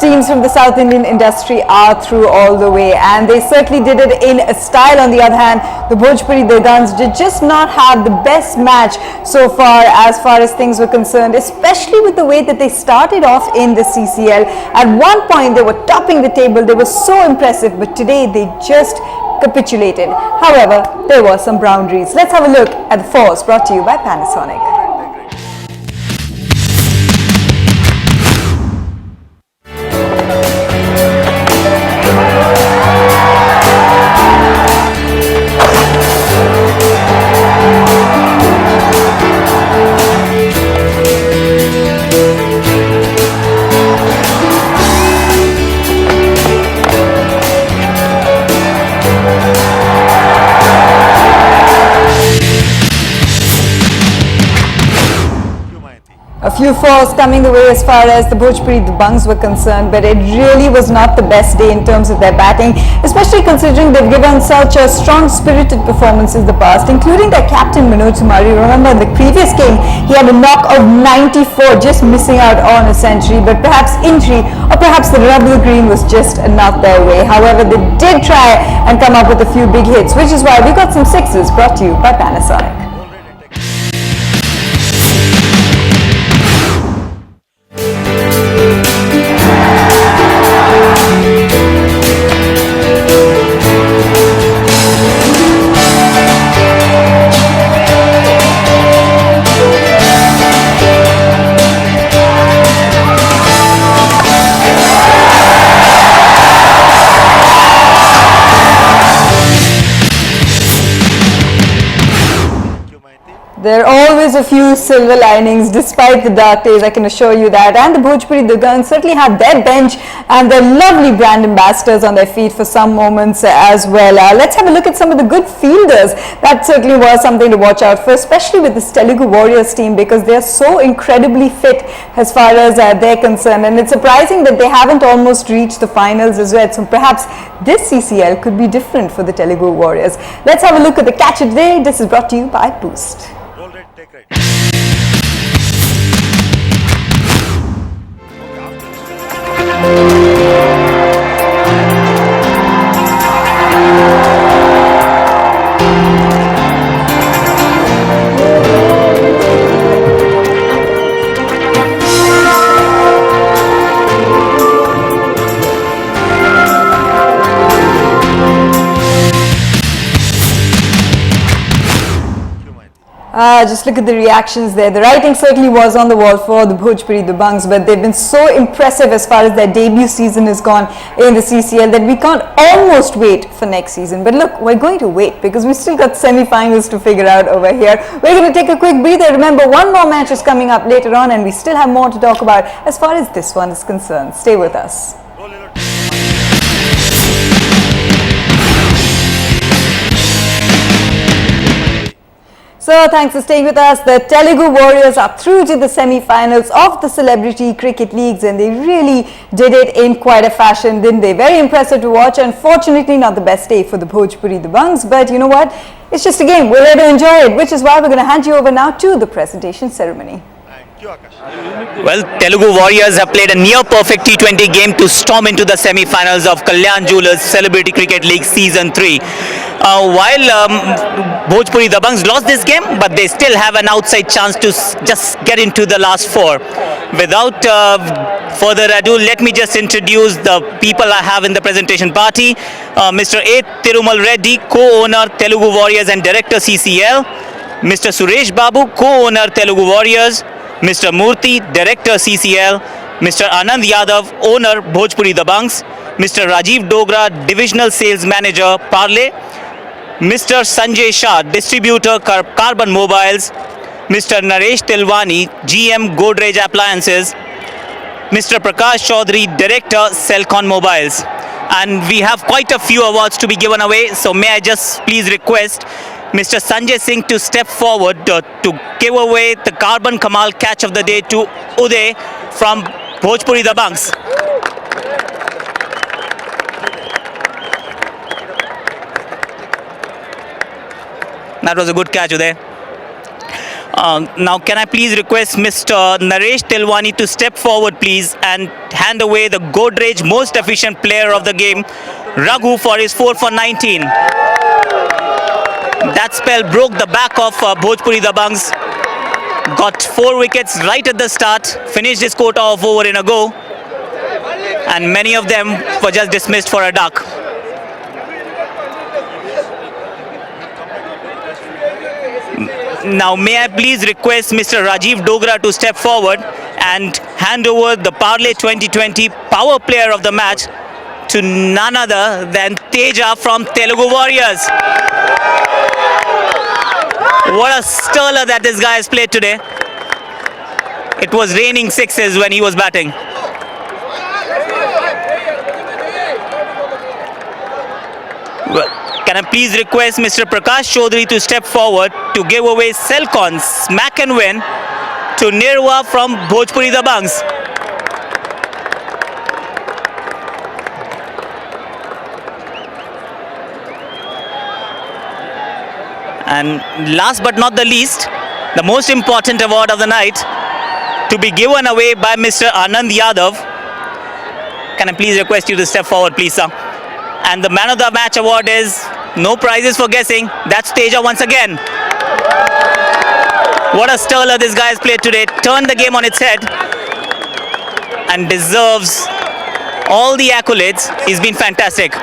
Speaker 11: teams from the South Indian industry are through all the way, and they certainly did it in a style. On the other hand, the Bhojpuri Dagangs did just not have the best match so far as things were concerned, especially with the way that they started off in the CCL. At one point, they were topping the table. They were so impressive, but today they just capitulated. However, there were some boundaries. Let's have a look at the fours brought to you by Panasonic. A few fours coming the way as far as the Bhojpuri Dabangs were concerned, but it really was not the best day in terms of their batting, especially considering they've given such a strong spirited performance in the past, including their captain Manoj Sumari. Remember, in the previous game, he had a knock of 94, just missing out on a century, but perhaps injury or perhaps the rubble green was just not their way. However, they did try and come up with a few big hits, which is why we got some sixes brought to you by Panasonic. There are always a few silver linings despite the dark days, I can assure you that. And the Bhojpuri Dabangs certainly had their bench and their lovely brand ambassadors on their feet for some moments as well. Let's have a look at some of the good fielders. That certainly was something to watch out for, especially with this Telugu Warriors team, because they are so incredibly fit as far as they're concerned. And it's surprising that they haven't almost reached the finals as well. So perhaps this CCL could be different for the Telugu Warriors. Let's have a look at the catch of the day. This is brought to you by Boost.
Speaker 3: Roll right, take right.
Speaker 11: Just look at the reactions there. The writing certainly was on the wall for the Bhojpuri Dabangs, but they've been so impressive as far as their debut season is gone in the CCL that we can't almost wait for next season. But look, we're going to wait because we've still got semi-finals to figure out over here. We're going to take a quick breather. Remember, one more match is coming up later on and we still have more to talk about as far as this one is concerned. Stay with us. So thanks for staying with us. The Telugu Warriors are through to the semi-finals of the Celebrity Cricket Leagues, and they really did it in quite a fashion, didn't they? Very impressive to watch. Unfortunately, not the best day for the Bhojpuri Dabangs, but you know what? It's just a game. We're there to enjoy it, which is why we're going to hand you over now to the presentation ceremony.
Speaker 12: Well, Telugu Warriors have played a near-perfect T20 game to storm into the semi-finals of Kalyan Jewellers Celebrity Cricket League Season 3. While Bhojpuri Dabangs lost this game, but they still have an outside chance to just get into the last four. Without further ado, let me just introduce the people I have in the presentation party. Mr. A. Thirumal Reddy, co-owner Telugu Warriors and Director CCL. Mr. Suresh Babu, co-owner Telugu Warriors. Mr. Murthy, Director CCL, Mr. Anand Yadav, owner Bhojpuri Dabangs, Mr. Rajiv Dogra, Divisional Sales Manager Parle, Mr. Sanjay Shah, Distributor Carbon Mobiles, Mr. Naresh Tilwani, GM Godrej Appliances, Mr. Prakash Chaudhary, Director Celcon Mobiles. And we have quite a few awards to be given away, so may I just please request Mr. Sanjay Singh to step forward to give away the Carbon Kamal Catch of the Day to Uday from Bhojpuri Dabangs. That was a good catch, Uday. Now, can I please request Mr. Naresh Tilwani to step forward, please, and hand away the Godrej Most Efficient Player of the Game, Raghu, for his 4 for 19. That spell broke the back of Bhojpuri Dabangs. Got 4 wickets right at the start, finished his quota of over in a go, and many of them were just dismissed for a duck. Now, may I please request Mr. Rajiv Dogra to step forward and hand over the Parle 2020 Power Player of the Match to none other than Teja from Telugu Warriors. What a stirler that this guy has played today. It was raining sixes when he was batting. Well, can I please request Mr. Prakash Chaudhary to step forward to give away Celcon Smack and Win to Nirwa from Bhojpuri Dabangs. And last but not the least, the most important award of the night, to be given away by Mr. Anand Yadav. Can I please request you to step forward, please, sir? And the Man of the Match award is no prizes for guessing. That's Teja once again. What a stirler this guy has played today. Turned the game on its head and deserves all the accolades. He's been fantastic.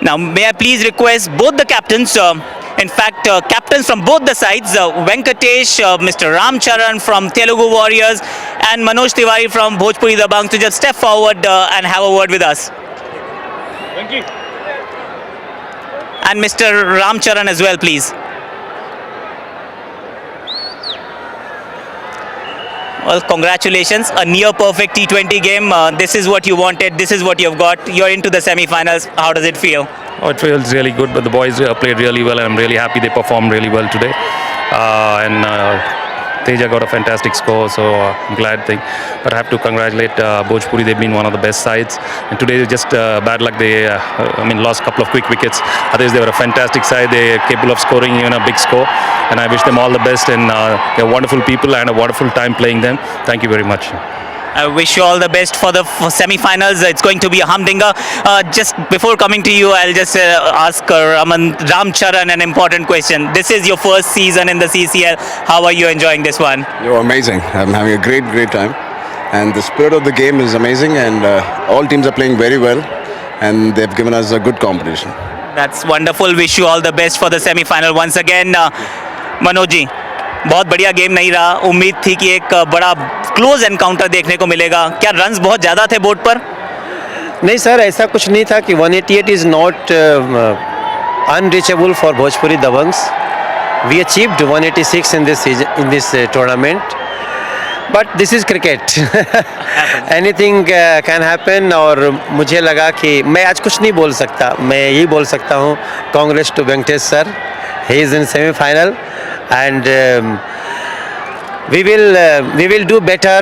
Speaker 12: Now, may I please request both the captains, in fact, captains from both the sides, Venkatesh, Mr. Ramcharan from Telugu Warriors, and Manoj Tiwari from Bhojpuri Dabang to just step forward and have a word with us.
Speaker 10: Thank you.
Speaker 12: And Mr. Ramcharan as well, please. Well, congratulations, a near perfect T20 game. This is what you wanted, this is what you've got. You're into the semi-finals. How does it feel?
Speaker 13: Oh, it feels really good, but the boys played really well, and I'm really happy they performed really well today. Teja got a fantastic score, so I'm glad. But I have to congratulate Bhojpuri. They've been one of the best sides, and today just bad luck. They, lost a couple of quick wickets. Otherwise, they were a fantastic side. They're capable of scoring even a big score, and I wish them all the best. And they're wonderful people, and a wonderful time playing them. Thank you very much.
Speaker 12: I wish you all the best for the semi-finals. It's going to be a humdinger. Just before coming to you, I'll just ask Ramcharan an important question. This is your first season in the CCL. How are you enjoying this one?
Speaker 14: You're amazing. I'm having a great time. And the spirit of the game is amazing, and all teams are playing very well, and they've given us a good competition.
Speaker 12: That's wonderful. Wish you all the best for the semi-final once again. Manoj ji, बहुत बढ़िया game नहीं रहा. उम्मीद थी कि एक बड़ा close encounter देखने को मिलेगा. क्या रन्स बहुत ज़्यादा थे बोर्ड पर?
Speaker 15: नहीं सर, ऐसा कुछ नहीं था कि 188 is not unreachable for Bhojpuri Dabanggs. We achieved 186 in this tournament. But this is cricket. Anything can happen. और मुझे लगा कि मैं आज कुछ नहीं बोल सकता. मैं यही बोल सकता हूँ, congrats to Venkatesh sir. He is in semifinal. And we will do better.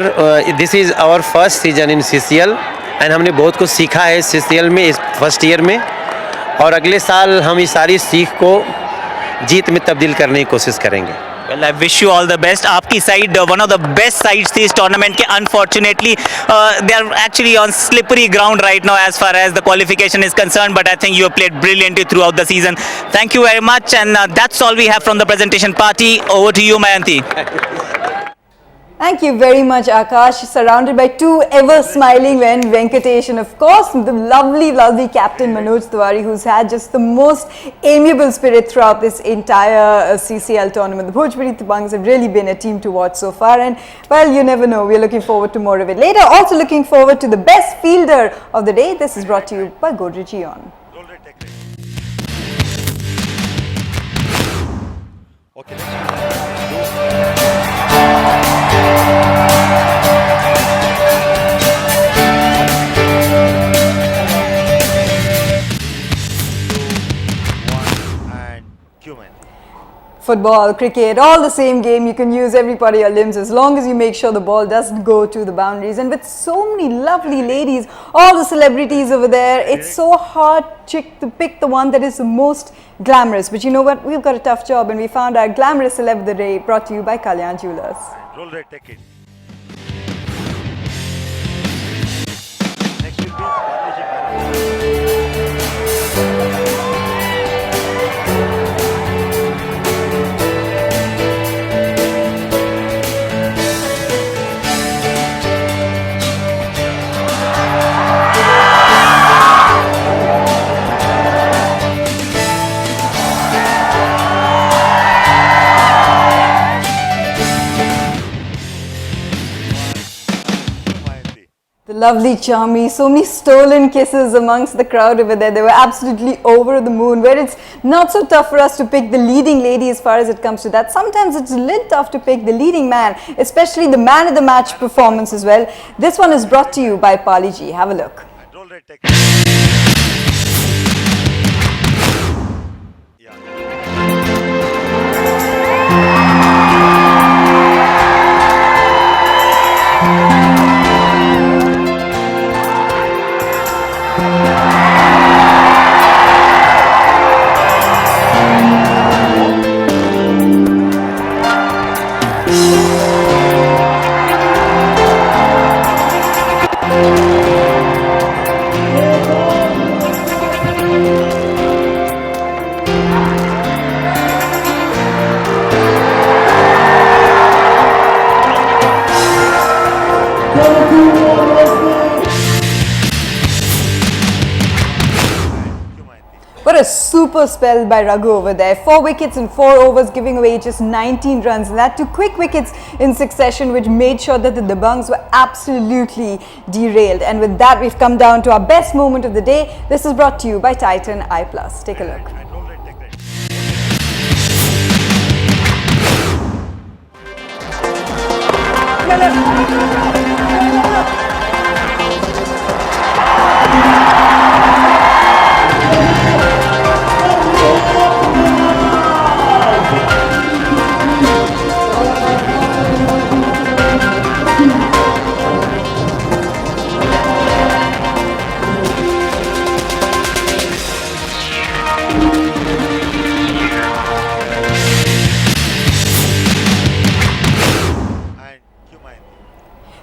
Speaker 15: This is our first season in CCL, and हमने बहुत कुछ सीखा है CCL में इस फर्स्ट ईयर में, और अगले साल हम इस सारी सीख को जीत में तब्दील करने की कोशिश करेंगे.
Speaker 12: Well, I wish you all the best. आपकी side one of the best sides थी इस tournament के. Unfortunately, they are actually on slippery ground right now as far as the qualification is concerned. But I think you have played brilliantly throughout the season. Thank you very much, and that's all we have from the presentation party. Over to you, Mayanti.
Speaker 11: Thank you very much, Akash. Surrounded by two ever-smiling men, Venkatesh, and of course the lovely captain Manoj Tiwari, who's had just the most amiable spirit throughout this entire CCL tournament. The Bhojpuri Dabangs have really been a team to watch so far, and well, you never know. We're looking forward to more of it later. Also looking forward to the best fielder of the day. This is brought to you by Godrej Eon. Football, cricket, all the same game. You can use every part of your limbs as long as you make sure the ball doesn't go to the boundaries. And with so many lovely ladies, all the celebrities over there, it's so hard to pick the one that is the most glamorous. But you know what? We've got a tough job, and we found our glamorous celeb of the day, brought to you by Kalyan Jewellers.
Speaker 3: Roll rate, take it. Next will be
Speaker 11: Lovely Charmy, so many stolen kisses amongst the crowd over there. They were absolutely over the moon, where it's not so tough for us to pick the leading lady as far as it comes to that. Sometimes it's a little tough to pick the leading man, especially the man of the match performance as well. This one is brought to you by Pali Ji. Have a look. What a super spell by Raghu over there. 4 wickets in 4 overs, giving away just 19 runs. And that 2 quick wickets in succession, which made sure that the Dabangs were absolutely derailed. And with that, we've come down to our best moment of the day. This is brought to you by Titan Eye Plus. Take a look.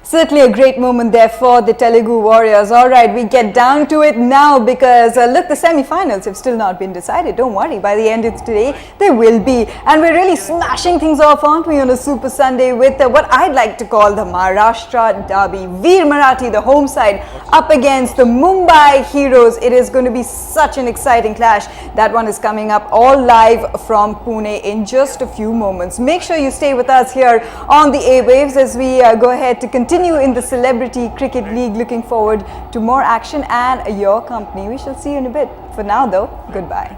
Speaker 11: Certainly a great moment there for the Telugu Warriors. All right, we get down to it now because look, the semi-finals have still not been decided. Don't worry, by the end of today, they will be. And we're really smashing things off, aren't we, on a Super Sunday with what I'd like to call the Maharashtra Derby. Veer Marathi, the home side, up against the Mumbai Heroes. It is going to be such an exciting clash. That one is coming up all live from Pune in just a few moments. Make sure you stay with us here on the airwaves as we go ahead to continue in the Celebrity Cricket League. Looking forward to more action and your company. We shall see you in a bit. For now though, goodbye.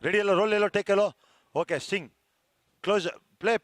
Speaker 3: Ready, roll, take hello. Okay, sing. Close. Play.